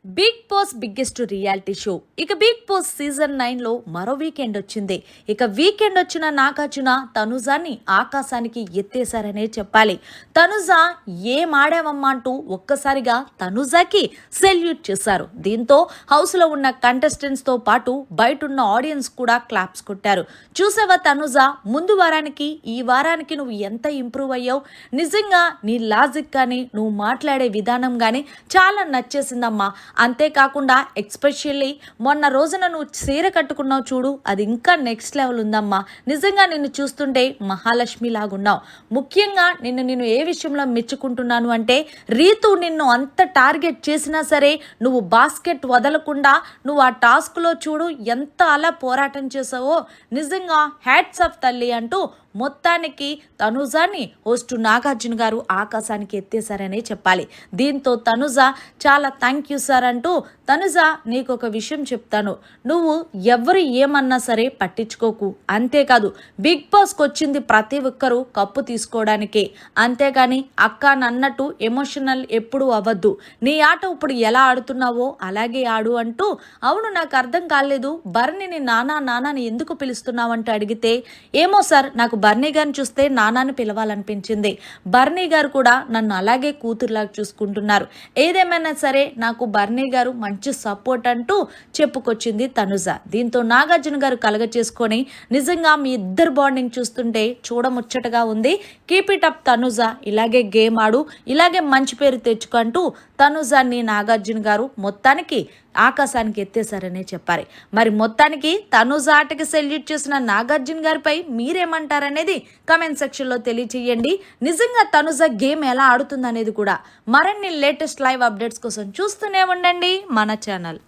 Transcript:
Big Boss biggest reality show ఇక Bigg Boss season 9 లో మరో వీకెండ్ వచ్చింది. ఇక వీకెండ్ వచ్చిన నాగార్జున తనుజాని ఆకాశానికి ఎత్తేశారనే చెప్పాలి. తనుజ ఏం ఆడావమ్మా అంటూ ఒక్కసారిగా తనుజాకి సెల్యూట్ చేశారు. దీంతో హౌస్ లో ఉన్న కంటెస్టెంట్స్ తో పాటు బయట ఉన్న ఆడియన్స్ కూడా క్లాప్స్ కొట్టారు. చూసావా తనుజ, ముందు వారానికి ఈ వారానికి నువ్వు ఎంత ఇంప్రూవ్ అయ్యావు, నిజంగా నీ లాజిక్ కానీ నువ్వు మాట్లాడే విధానం కానీ చాలా నచ్చేసిందమ్మా. అంతేకాకుండా ఎక్స్పెషల్లీ మొన్న రోజున నువ్వు చీర కట్టుకున్నావు చూడు, అది ఇంకా నెక్స్ట్ లెవెల్ ఉందమ్మా. నిజంగా నిన్ను చూస్తుంటే మహాలక్ష్మి లాగున్నావు. ముఖ్యంగా నిన్ను ఏ విషయంలో మెచ్చుకుంటున్నాను అంటే, రీతు నిన్ను అంత టార్గెట్ చేసినా సరే నువ్వు బాస్కెట్ వదలకుండా నువ్వు ఆ టాస్క్లో చూడు ఎంత అలా పోరాటం చేసావో, నిజంగా హ్యాట్స్ ఆఫ్ తల్లి అంటూ మొత్తానికి తనుజాని హోస్ట్ నాగార్జున గారు ఆకాశానికి ఎత్తేశారనే చెప్పాలి. దీంతో తనుజ చాలా థ్యాంక్ యూ సార్ అంటూ, తనుజ నీకు ఒక విషయం చెప్తాను, నువ్వు ఎవరు ఏమన్నా సరే పట్టించుకోకు. అంతేకాదు బిగ్ బాస్కి వచ్చింది ప్రతి ఒక్కరూ కప్పు తీసుకోవడానికే, అంతేగాని అక్క నన్నట్టు ఎమోషనల్ ఎప్పుడు అవ్వద్దు. నీ ఆట ఇప్పుడు ఎలా ఆడుతున్నావో అలాగే ఆడు అంటూ, అవును నాకు అర్థం కాలేదు బర్నీని నానాని ఎందుకు పిలుస్తున్నావంటే అడిగితే, ఏమో సార్ నాకు బర్నీ గారిని చూస్తే నానాని పిలవాలనిపించింది, బర్నీ గారు కూడా నన్ను అలాగే కూతురులాగా చూసుకుంటున్నారు, ఏదేమైనా సరే నాకు బర్నీ గారు మంచి సపోర్ట్ అంటూ చెప్పుకొచ్చింది తనుజ. దీంతో నాగార్జున గారు కలగ చేసుకొని, నిజంగా మీ ఇద్దరు బాండింగ్ చూస్తుంటే చూడముచ్చటగా ఉంది, కీప్ ఇట్ అప్ తనుజ, ఇలాగే గేమ్ ఆడు, ఇలాగే మంచి పేరు తెచ్చుకుంటూ తనుజాన్ని నాగార్జున గారు మొత్తానికి ఆకాశానికి ఎత్తేశారనే చెప్పారు. మరి మొత్తానికి తనుజ ఆటకి సెల్యూట్ చేసిన నాగార్జున గారిపై మీరేమంటారనేది కమెంట్ సెక్షన్లో తెలియచేయండి. నిజంగా తనుజ గేమ్ ఎలా ఆడుతుందనేది కూడా. మరిన్ని లేటెస్ట్ లైవ్ అప్డేట్స్ కోసం చూస్తూనే ఉండండి మన ఛానల్.